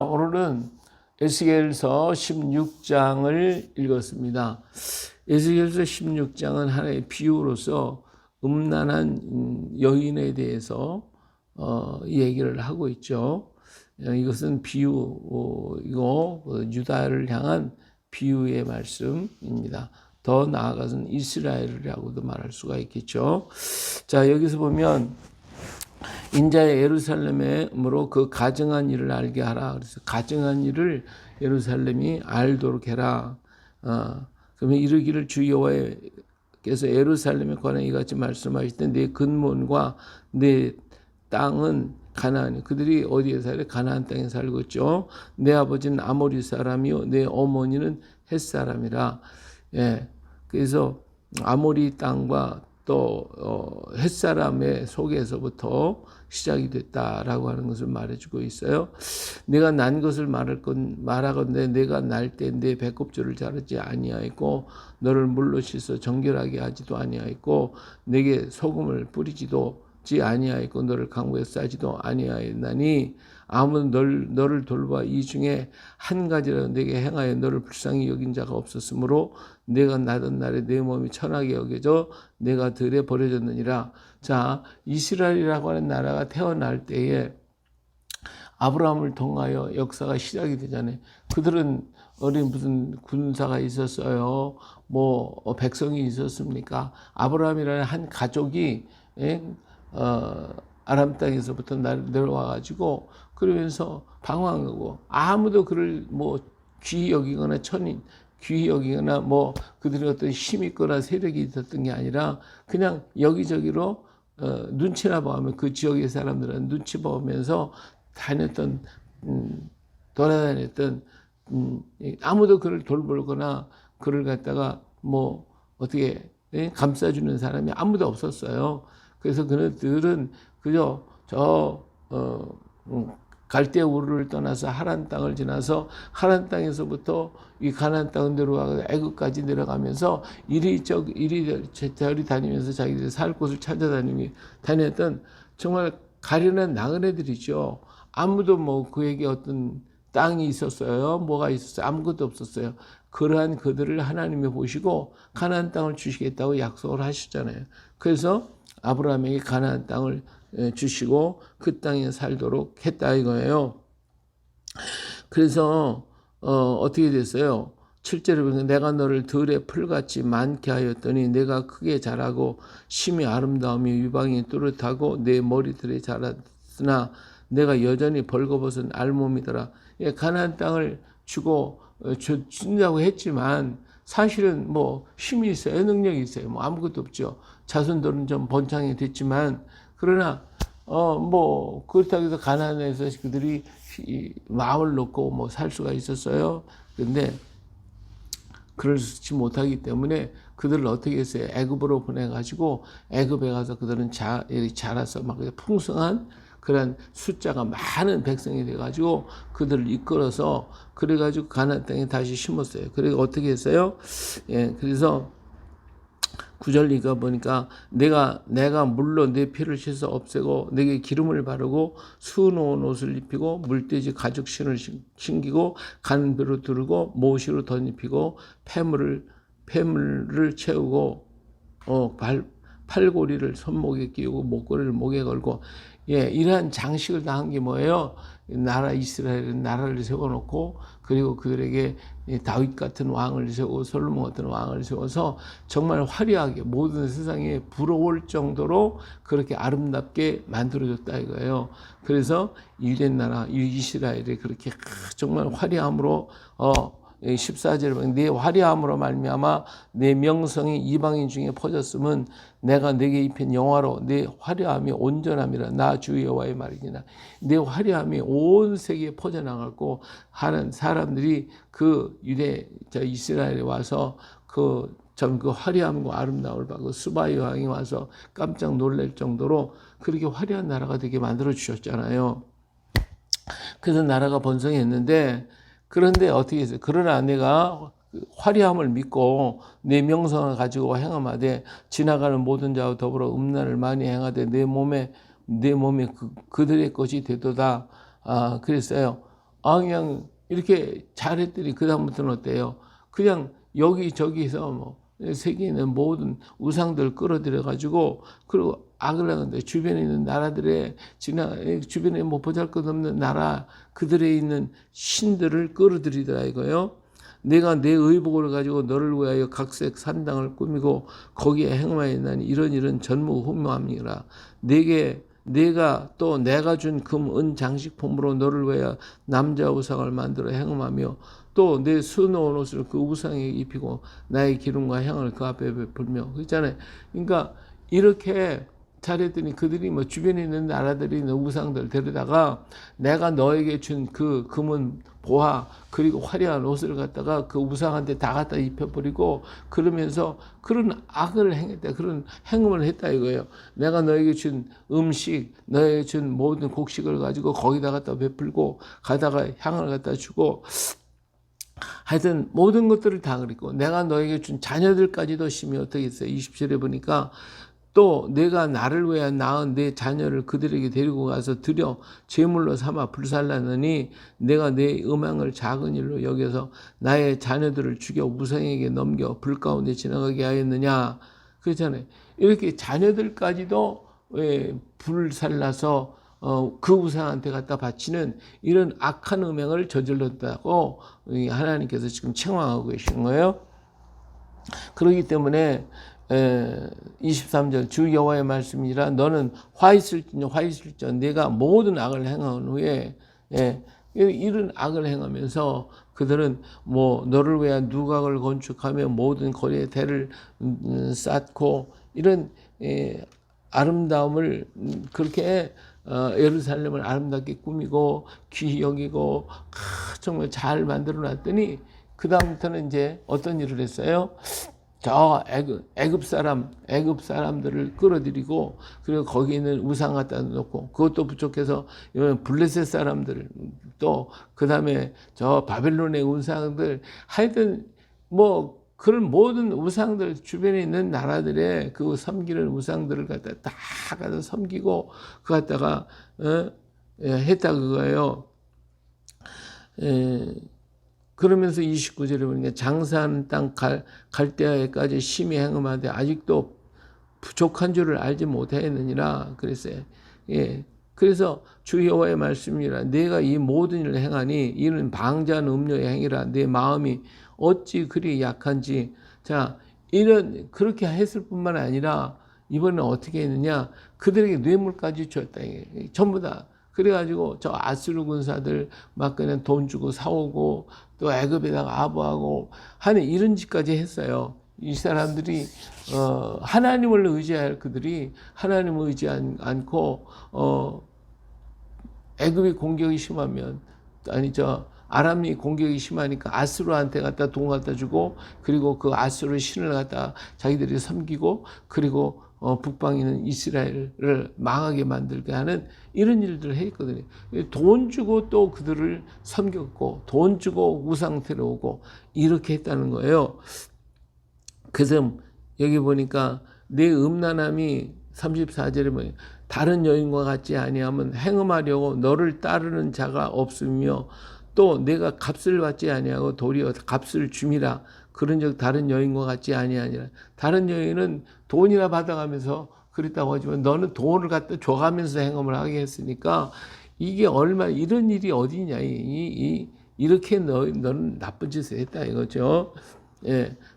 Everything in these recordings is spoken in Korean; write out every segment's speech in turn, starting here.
오늘은 에스겔서 16장을 읽었습니다. 에스겔서 16장은 하나의 비유로서 음란한 여인에 대해서 얘기를 하고 있죠. 이것은 비유이고 유다를 향한 비유의 말씀입니다. 더 나아가서는 이스라엘이라고도 말할 수가 있겠죠. 자, 여기서 보면 인자의 예루살렘으로 그 가증한 일을 알게 하라. 그래서 가증한 일을 예루살렘이 알도록 해라. 그러면 이르기를 주 여호와께서 예루살렘에 관해 이같이 말씀하실 때 내 근본과 내 땅은 가나안, 그들이 어디에 살래? 가나안 땅에 살고 있죠. 내 아버지는 아모리 사람이요 내 어머니는 헷 사람이라. 예, 그래서 아모리 땅과 또 헷사람의 속에서부터 시작이 됐다라고 하는 것을 말해주고 있어요. 내가 난 것을 말하건대 내가 날 때 내 배꼽줄을 자르지 아니하였고 너를 물로 씻어 정결하게 하지도 아니하였고 내게 소금을 뿌리지도 아니하였고 너를 강구에 싸지도 아니하였나니 아무도 너를 돌봐 이 중에 한 가지라도 내게 행하여 너를 불쌍히 여긴 자가 없었으므로 내가 나던 날에 내 몸이 천하게 여겨져 내가 들에 버려졌느니라. 자, 이스라엘이라고 하는 나라가 태어날 때에 아브라함을 통하여 역사가 시작이 되잖아요. 그들은 어린 무슨 군사가 있었어요. 백성이 있었습니까? 아브라함이라는 한 가족이 아람 땅에서부터 내려와가지고 그러면서 방황하고 아무도 그를 귀히 여기거나 귀히 여기거나 그들이 어떤 힘이 있거나 세력이 있었던 게 아니라 그냥 여기저기로 눈치나 보면 그 지역의 사람들은 눈치 보면서 돌아다녔던 아무도 그를 돌보거나 그를 갖다가 어떻게 감싸주는 사람이 아무도 없었어요. 그래서 그들은 그저 갈대 우르를 떠나서 하란 땅을 지나서 하란 땅에서부터 이 가나안 땅 내려가서 애굽까지 내려가면서 이리저리 다니면서 자기들이 살 곳을 찾아다녔던 정말 가련한 나그네들이죠. 아무도 그에게 어떤 땅이 있었어요. 뭐가 있었어요? 아무것도 없었어요. 그러한 그들을 하나님이 보시고 가나안 땅을 주시겠다고 약속을 하셨잖아요. 그래서 아브라함에게 가나안 땅을 주시고 그 땅에 살도록 했다 이거예요. 그래서 어떻게 됐어요? 7절에 보면 내가 너를 들의 풀같이 많게 하였더니 내가 크게 자라고 심히 아름다움이 유방이 뚜렷하고 내 머리들에 자랐으나 내가 여전히 벌거벗은 알몸이더라. 가나안 땅을 준다고 했지만 사실은 힘이 있어요, 능력이 있어요, 아무것도 없죠. 자손들은 좀 번창이 됐지만 그러나 그렇다고 해서 가나안에서 그들이 마음을 놓고 살 수가 있었어요. 그런데 그렇지 못하기 때문에 그들을 어떻게 했어요? 애굽으로 보내가지고 애굽에 가서 그들은 자라서 막 풍성한 그런 숫자가 많은 백성이 돼가지고 그들을 이끌어서 그래가지고 가나안 땅에 다시 심었어요. 그리고 어떻게 했어요? 예, 그래서 9절 보니까 내가 물로 내 피를 씻어 없애고 내게 기름을 바르고 수놓은 옷을 입히고 물돼지 가죽신을 신기고 간비로 두르고 모시로 덧입히고 폐물을 채우고 팔고리를 손목에 끼우고 목걸이를 목에 걸고 이러한 장식을 다 한 게 뭐예요? 나라 이스라엘은 나라를 세워놓고 그리고 그들에게 다윗 같은 왕을 세우고 솔로몬 같은 왕을 세워서 정말 화려하게 모든 세상에 부러울 정도로 그렇게 아름답게 만들어줬다 이거예요. 그래서 유대 나라 이스라엘이 그렇게 정말 화려함으로 14절에 보면 내 화려함으로 말미암아 내 명성이 이방인 중에 퍼졌음은 내가 내게 입힌 영화로 내 화려함이 온전함이라 나 주 여호와의 말이니라. 내 화려함이 온 세계에 퍼져나가고 하는 사람들이 그 이스라엘에 와서 그 화려함과 아름다움을 받고 스바 여왕이 와서 깜짝 놀랄 정도로 그렇게 화려한 나라가 되게 만들어 주셨잖아요. 그래서 나라가 번성했는데 그런데 어떻게 했어요? 그러나 내가 화려함을 믿고 내 명성을 가지고 행함하되 지나가는 모든 자와 더불어 음란을 많이 행하되 내 몸에 그들의 것이 되도다. 그랬어요. 그냥 이렇게 잘했더니 그다음부터는 어때요? 그냥 여기저기서 뭐 세계에 있는 모든 우상들 끌어들여 가지고 그리고 악을 하는데 주변에 있는 나라들의 주변에 뭐 보잘것없는 나라 그들에 있는 신들을 끌어들이더라 이거요. 내가 내 의복을 가지고 너를 위하여 각색 산당을 꾸미고 거기에 행하였나니 이런 전무후무함이라. 내가 또 내가 준 금 은 장식품으로 너를 위하여 남자 우상을 만들어 행음하며 또 내 수놓은 옷을 그 우상에 입히고 나의 기름과 향을 그 앞에 베풀며 그렇잖아요. 그러니까 이렇게 잘했더니 그들이 뭐 주변에 있는 나라들이 있는 우상들 데려다가 내가 너에게 준 그 금은 보화 그리고 화려한 옷을 갖다가 그 우상한테 다 갖다 입혀버리고 그러면서 그런 악을 행했다. 그런 행음을 했다 이거예요. 내가 너에게 준 음식 너에게 준 모든 곡식을 가지고 거기다 갖다 베풀고 가다가 향을 갖다 주고 하여튼 모든 것들을 다 그랬고 내가 너에게 준 자녀들까지도 심히 어떻게 했어요. 27에 보니까 또 내가 나를 위하여 낳은 내 자녀를 그들에게 데리고 가서 드려 제물로 삼아 불살랐느니 내가 내 음양을 작은 일로 여겨서 나의 자녀들을 죽여 우상에게 넘겨 불 가운데 지나가게 하였느냐. 그렇잖아요. 이렇게 자녀들까지도 불살라서 그 우상한테 갖다 바치는 이런 악한 음행을 저질렀다고 하나님께서 지금 책망하고 계신 거예요. 그렇기 때문에 23절 주 여호와의 말씀이라 너는 화 있을지언정 내가 모든 악을 행한 후에 이런 악을 행하면서 그들은 뭐 너를 위하여 누각을 건축하며 모든 거리에 대를 쌓고 이런 아름다움을 그렇게 예루살렘을 아름답게 꾸미고 귀히 여기고 정말 잘 만들어 놨더니 그 다음부터는 이제 어떤 일을 했어요? 저 애굽 사람들을 끌어들이고 그리고 거기 있는 우상 갖다 놓고 그것도 부족해서 블레셋 사람들 또 그다음에 저 바벨론의 우상들 하여튼 뭐 그런 모든 우상들 주변에 있는 나라들의 그 섬기는 우상들을 갖다 다 갖다 섬기고 그 갖다가 했다 그거예요. 그러면서 29절에 보니까 장사하는 땅 갈대아에까지 심히 행음하되 아직도 부족한 줄을 알지 못하였느니라 그랬어요. 그래서 주 여호와의 말씀이라 내가 이 모든 일을 행하니 이는 방자한 음료의 행위라 내 마음이 어찌 그리 약한지. 자, 이런 그렇게 했을 뿐만 아니라 이번에 어떻게 했느냐 그들에게 뇌물까지 줬다. 전부 다. 그래가지고 저 아수르 군사들 막 그냥 돈 주고 사오고 또 애굽에다가 아부하고 하는 이런 짓까지 했어요. 이 사람들이 하나님을 의지할 그들이 하나님을 의지 않고 애굽이 공격이 심하면 아람이 공격이 심하니까 아수르한테 갖다 돈 갖다 주고 그리고 그 아수르 신을 갖다 자기들이 섬기고 그리고 북방에 있는 이스라엘을 망하게 만들게 하는 이런 일들을 했거든요. 돈 주고 또 그들을 섬겼고 돈 주고 우상 데려오고 이렇게 했다는 거예요. 그래서 여기 보니까 내 음란함이 34절에 보면 다른 여인과 같지 아니하면 행음하려고 너를 따르는 자가 없으며 또 내가 값을 받지 아니하고 도리어 값을 줌이라 그런즉 다른 여인과 같지 아니하니라. 다른 여인은 돈이나 받아가면서 그랬다고 하지만 너는 돈을 갖다 줘가면서 행음을 하게 했으니까 이게 얼마나 이런 일이 어디냐. 이렇게 너는 나쁜 짓을 했다 이거죠.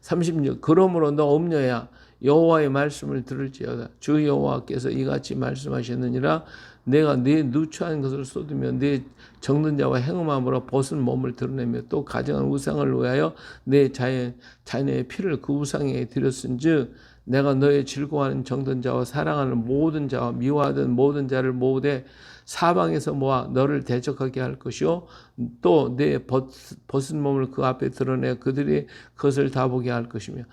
36 그러므로 너 음녀야 여호와의 말씀을 들을지어다. 주 여호와께서 이같이 말씀하셨느니라. 내가 네 누추한 것을 쏟으며 네 정든 자와 행음함으로 벗은 몸을 드러내며 또 가정한 우상을 위하여 내 자녀의 피를 그 우상에 드렸은즉 내가 너의 즐거워하는 정든 자와 사랑하는 모든 자와 미워하던 모든 자를 모으되 사방에서 모아 너를 대적하게 할 것이요 또 내 벗은 몸을 그 앞에 드러내 그들이 그것을 다 보게 할 것이며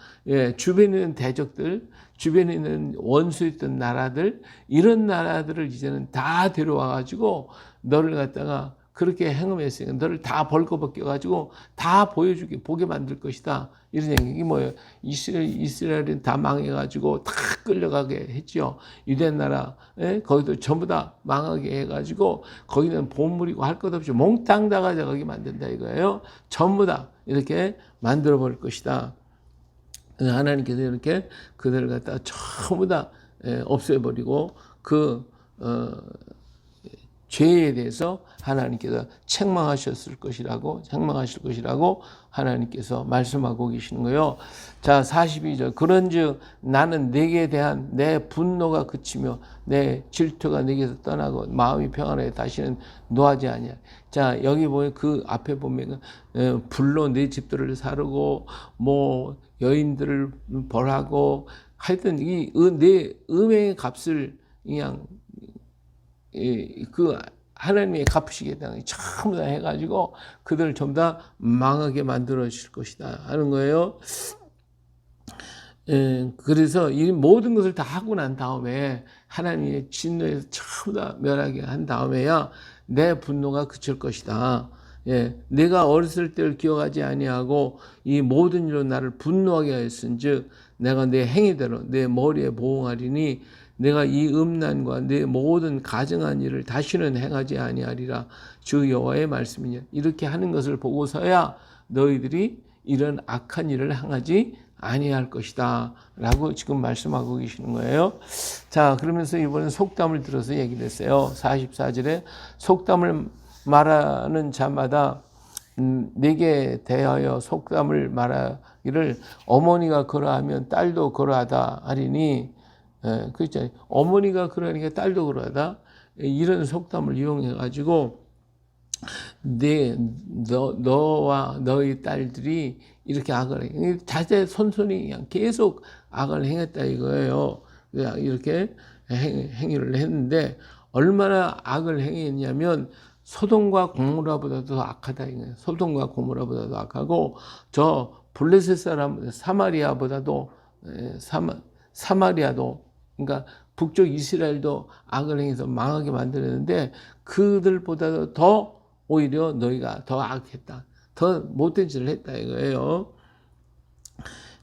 주변에 있는 대적들 주변에 있는 원수였던 나라들 이런 나라들을 이제는 다 데려와 가지고 너를 갖다가 그렇게 행음했으니까 너를 다 벌거벗겨가지고 다 보게 만들 것이다. 이런 얘기 뭐예요? 이스라엘은 다 망해가지고 다 끌려가게 했죠. 유대 나라 거기도 전부 다 망하게 해가지고 거기는 보물이고 할 것 없이 몽땅 다 가져가게 만든다 이거예요. 전부 다 이렇게 만들어 버릴 것이다. 그래서 하나님께서 이렇게 그들을 갖다 전부 다 없애버리고 죄에 대해서 하나님께서 책망하실 것이라고 하나님께서 말씀하고 계시는 거예요. 자, 42절. 그런즉 나는 내게 대한 내 분노가 그치며 내 질투가 내게서 떠나고 마음이 평안해 다시는 노하지 아니하. 자, 여기 보면 그 앞에 보면 불로 내 집들을 사르고 뭐 여인들을 벌하고 하여튼 내 음행의 값을 그냥 그 하나님이 갚으시겠다는 전부 다 해가지고 그들을 전부 다 망하게 만들어 주실 것이다 하는 거예요. 그래서 이 모든 것을 다 하고 난 다음에 하나님의 진노에서 전부 다 멸하게 한 다음에야 내 분노가 그칠 것이다. 내가 어렸을 때를 기억하지 아니하고 이 모든 일로 나를 분노하게 하였은즉 내가 내 행위대로 내 머리에 보응하리니 내가 이 음란과 내 모든 가증한 일을 다시는 행하지 아니하리라. 주 여호와의 말씀이냐. 이렇게 하는 것을 보고서야 너희들이 이런 악한 일을 행하지 아니할 것이다 라고 지금 말씀하고 계시는 거예요. 자, 그러면서 이번엔 속담을 들어서 얘기를 했어요. 44절에 속담을 말하는 자마다 내게 대하여 속담을 말하기를 어머니가 그러하면 딸도 그러하다 하리니, 그렇죠. 어머니가 그러니까 딸도 그러하다. 이런 속담을 이용해 가지고 너와 너희 딸들이 이렇게 악을 해. 자제 손손이 그냥 계속 악을 행했다 이거예요. 이렇게 행위를 했는데 얼마나 악을 행했냐면 소돔과 고모라보다도 더 악하다 이거예요. 소돔과 고모라보다도 악하고 저 블레셋 사람 사마리아보다도 사마리아도 그러니까 북쪽 이스라엘도 악을 행해서 망하게 만들었는데 그들보다도 더 오히려 너희가 더 악했다. 더 못된 짓을 했다 이거예요.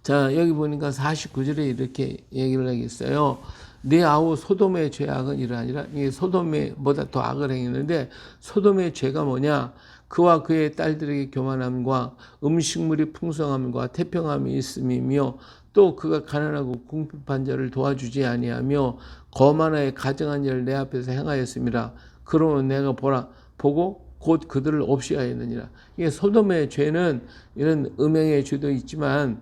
자, 여기 보니까 49절에 이렇게 얘기를 하겠어요. 내 아우 소돔의 죄악은 이러하니라. 이게 소돔보다 더 악을 행했는데 소돔의 죄가 뭐냐? 그와 그의 딸들에게 교만함과 음식물이 풍성함과 태평함이 있음이며 또 그가 가난하고 궁핍한 자를 도와주지 아니하며 거만하에 가증한 일을 내 앞에서 행하였음이라. 그러면 내가 보고 곧 그들을 없이 하였느니라. 이게 소돔의 죄는 이런 음행의 죄도 있지만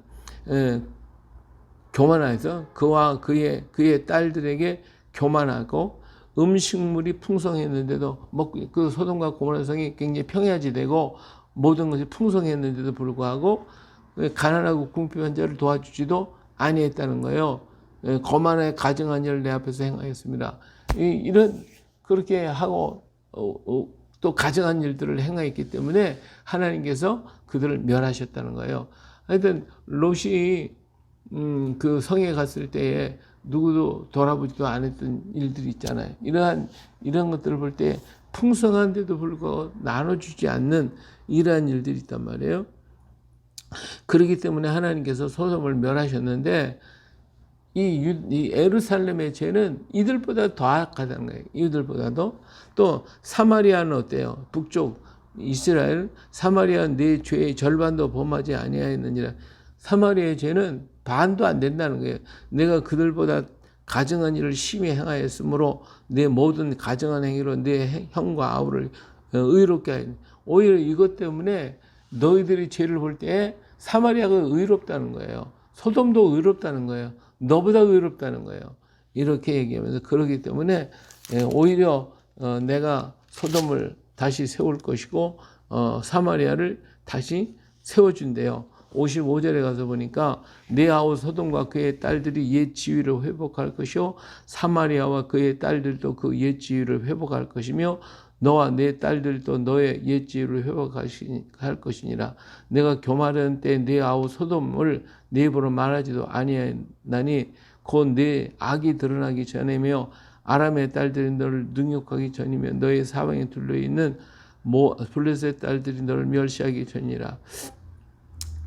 교만해서 그와 그의 딸들에게 교만하고 음식물이 풍성했는데도 먹고 그 소돔과 고모라 성이 굉장히 평야지 되고 모든 것이 풍성했는데도 불구하고 가난하고 궁핍한 자를 도와주지도 아니했다는 거예요. 거만하게 가증한 일을 내 앞에서 행하였습니다. 이런 그렇게 하고 또 가증한 일들을 행하였기 때문에 하나님께서 그들을 멸하셨다는 거예요. 하여튼 롯이 그 성에 갔을 때에 누구도 돌아보지도 않았던 일들이 있잖아요. 이런 것들을 볼 때 풍성한데도 불구하고 나눠주지 않는 이러한 일들이 있단 말이에요. 그렇기 때문에 하나님께서 소돔을 멸하셨는데 이 예루살렘의 죄는 이들보다 더 악하다는 거예요. 이들보다도. 또 사마리아는 어때요? 북쪽 이스라엘 사마리아 내 죄의 절반도 범하지 아니하였느니라. 사마리아의 죄는 반도 안 된다는 거예요. 내가 그들보다 가증한 일을 심히 행하였으므로 내 모든 가증한 행위로 내 형과 아우를 의롭게 하였느니라. 오히려 이것 때문에 너희들이 죄를 볼 때 사마리아가 의롭다는 거예요. 소돔도 의롭다는 거예요. 너보다 의롭다는 거예요. 이렇게 얘기하면서 그러기 때문에 오히려 내가 소돔을 다시 세울 것이고 사마리아를 다시 세워준대요. 55절에 가서 보니까 내 아우 소돔과 그의 딸들이 옛 지위를 회복할 것이요 사마리아와 그의 딸들도 그 옛 지위를 회복할 것이며 너와 내 딸들도 너의 옛 지위를 회복할 것이니라. 내가 교만한 때 내 아우 소돔을 내 입으로 말하지도 아니하나니 곧 내 악이 드러나기 전이며 아람의 딸들이 너를 능욕하기 전이며 너의 사방에 둘러있는 블레셋 딸들이 너를 멸시하기 전이라.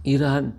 이러한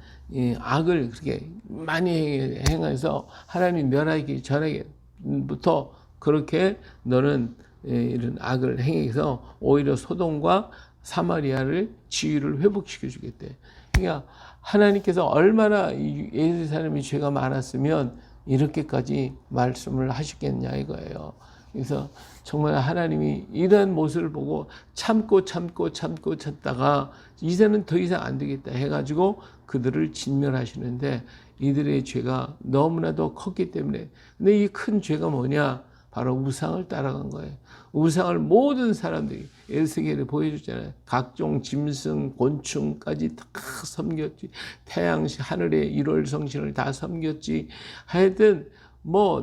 악을 그렇게 많이 행해서 하나님 멸하기 전에부터 그렇게 너는 이런 악을 행해서 오히려 소돔과 사마리아를 지위를 회복시켜 주겠대. 그러니까 하나님께서 얼마나 예루살렘이 죄가 많았으면 이렇게까지 말씀을 하시겠냐 이거예요. 그래서 정말 하나님이 이런 모습을 보고 참다가 이제는 더 이상 안 되겠다 해가지고 그들을 진멸하시는데, 이들의 죄가 너무나도 컸기 때문에. 근데 이 큰 죄가 뭐냐? 바로 우상을 따라간 거예요. 우상을 모든 사람들이 에스겔에 보여줬잖아요. 각종 짐승, 곤충까지 다 섬겼지. 태양신, 하늘의 일월성신을 다 섬겼지. 하여튼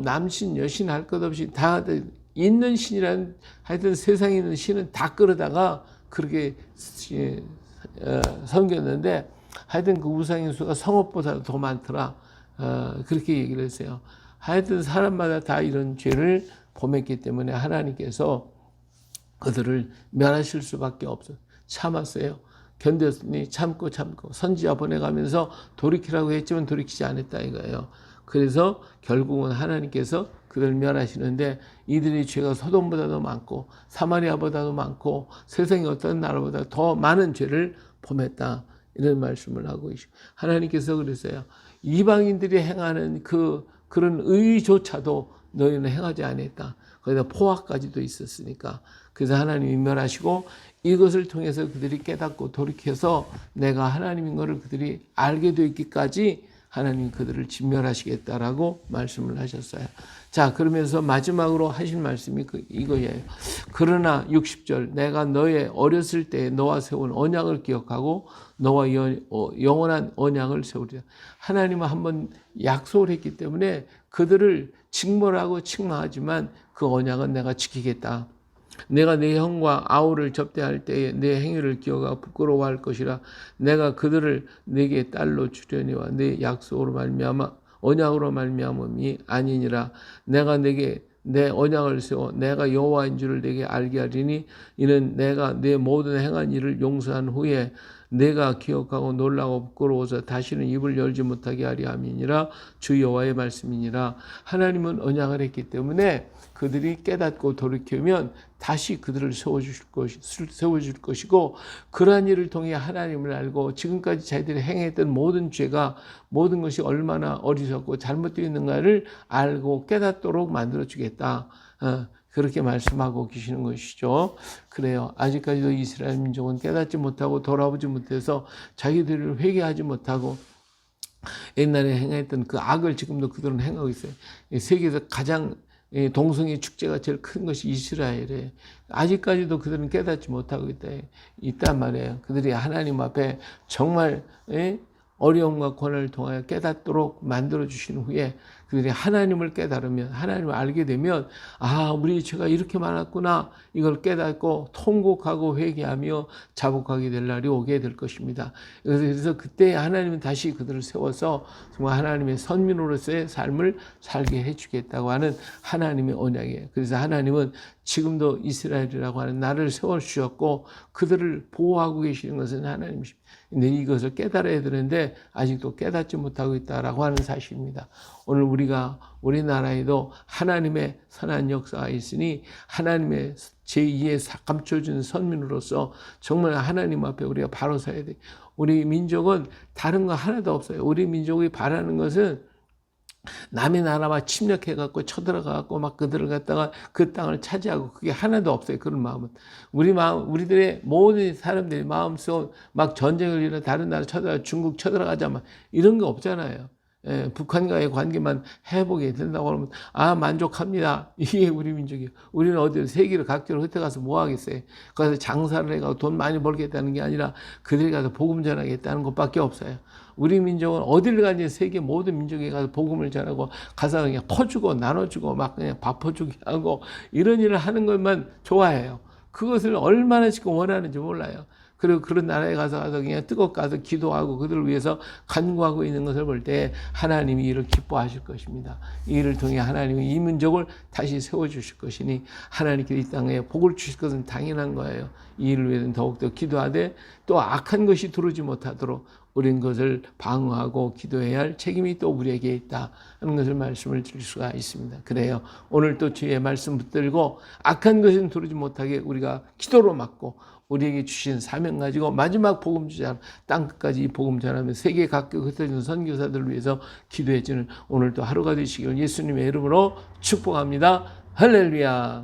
남신, 여신 할 것 없이 다 있는 신이란, 하여튼 세상에 있는 신은 다 끌어다가 그렇게 섬겼는데, 하여튼 그 우상의 수가 성읍보다 더 많더라. 그렇게 얘기를 했어요. 하여튼 사람마다 다 이런 죄를 범했기 때문에 하나님께서 그들을 멸하실 수밖에 없어요. 참았어요. 견뎠으니 참고 선지자 보내가면서 돌이키라고 했지만 돌이키지 않았다 이거예요. 그래서 결국은 하나님께서 그들을 멸하시는데, 이들의 죄가 소돔보다도 많고 사마리아보다도 많고 세상의 어떤 나라보다 더 많은 죄를 범했다, 이런 말씀을 하고 계시고, 하나님께서 그랬어요. 이방인들이 행하는 그런 의조차도 너희는 행하지 않았다. 거기다 포악까지도 있었으니까. 그래서 하나님이 멸하시고, 이것을 통해서 그들이 깨닫고 돌이켜서 내가 하나님인 것을 그들이 알게 되기까지 하나님 그들을 진멸하시겠다라고 말씀을 하셨어요. 자, 그러면서 마지막으로 하신 말씀이 이거예요. 그러나 60절, 내가 너의 어렸을 때 너와 세운 언약을 기억하고 너와 영원한 언약을 세우리라. 하나님은 한번 약속을 했기 때문에 그들을 징벌하고 책망하지만 그 언약은 내가 지키겠다. 내가 내 형과 아우를 접대할 때에 내 행위를 기억하고 부끄러워할 것이라. 내가 그들을 내게 딸로 주려니와 내 약속으로 말미암아 언약으로 말미암음이 아니니라. 내가 내게 내 언약을 세워 내가 여호와인 줄을 내게 알게 하리니, 이는 내가 내 모든 행한 일을 용서한 후에 내가 기억하고 놀라고 부끄러워서 다시는 입을 열지 못하게 하리 함이니라. 주 여호와의 말씀이니라. 하나님은 언약을 했기 때문에 그들이 깨닫고 돌이키면 다시 그들을 세워줄 것이고, 그러한 일을 통해 하나님을 알고 지금까지 자기들이 행했던 모든 죄가, 모든 것이 얼마나 어리석고 잘못되어 있는가를 알고 깨닫도록 만들어주겠다. 그렇게 말씀하고 계시는 것이죠. 그래요. 아직까지도 이스라엘 민족은 깨닫지 못하고 돌아보지 못해서 자기들을 회개하지 못하고 옛날에 행했던 그 악을 지금도 그들은 행하고 있어요. 세계에서 가장 동성애 축제가 제일 큰 것이 이스라엘에, 아직까지도 그들은 깨닫지 못하고 있단 말이에요. 그들이 하나님 앞에 정말 어려움과 고난을 통하여 깨닫도록 만들어주신 후에 그들이 하나님을 깨달으면, 하나님을 알게 되면, 우리 죄가 이렇게 많았구나, 이걸 깨닫고 통곡하고 회개하며 자복하게 될 날이 오게 될 것입니다. 그래서 그때 하나님은 다시 그들을 세워서 정말 하나님의 선민으로서의 삶을 살게 해주겠다고 하는 하나님의 언약이에요. 그래서 하나님은 지금도 이스라엘이라고 하는 나를 세워주셨고 그들을 보호하고 계시는 것은 하나님이십니다. 근데 이것을 깨달아야 되는데 아직도 깨닫지 못하고 있다라고 하는 사실입니다. 오늘 우리가 우리나라에도 하나님의 선한 역사가 있으니 하나님의 제2의 감춰준 선민으로서 정말 하나님 앞에 우리가 바로 서야 돼. 우리 민족은 다른 거 하나도 없어요. 우리 민족이 바라는 것은 남의 나라와 침략해갖고 쳐들어가갖고 막 그들을 갖다가 그 땅을 차지하고, 그게 하나도 없어요. 그런 마음은. 우리들의 모든 사람들의 마음속 막 전쟁을 일어 다른 나라 쳐들어가, 중국 쳐들어가자, 막 이런 거 없잖아요. 북한과의 관계만 회복이 된다고 그러면 만족합니다. 이게 우리 민족이에요. 우리는 어디 세계를 각지로 흩어가서 뭐 하겠어요. 거기서 장사를 해가지고 돈 많이 벌겠다는 게 아니라 그들이 가서 복음 전하겠다는 것밖에 없어요. 우리 민족은 어디를 가든지 세계 모든 민족에 가서 복음을 전하고 가서 그냥 퍼주고 나눠주고 막 그냥 밥 퍼주게 하고 이런 일을 하는 것만 좋아해요. 그것을 얼마나 지금 원하는지 몰라요. 그리고 그런 나라에 가서 그냥 뜨겁게 가서 기도하고 그들을 위해서 간구하고 있는 것을 볼 때 하나님이 이를 기뻐하실 것입니다. 이 일을 통해 하나님이 이 민족을 다시 세워주실 것이니 하나님께서 이 땅에 복을 주실 것은 당연한 거예요. 이 일을 위해서는 더욱더 기도하되 또 악한 것이 들어오지 못하도록 우린 그것을 방어하고 기도해야 할 책임이 또 우리에게 있다 하는 것을 말씀을 드릴 수가 있습니다. 그래요. 오늘 또 주의 말씀 붙들고 악한 것은 들어오지 못하게 우리가 기도로 막고 우리에게 주신 사명 가지고 마지막 복음 주자 땅 끝까지 이 복음 전하며 세계 각국 흩어진 선교사들을 위해서 기도해 주는 오늘도 하루가 되시길 예수님의 이름으로 축복합니다. 할렐루야.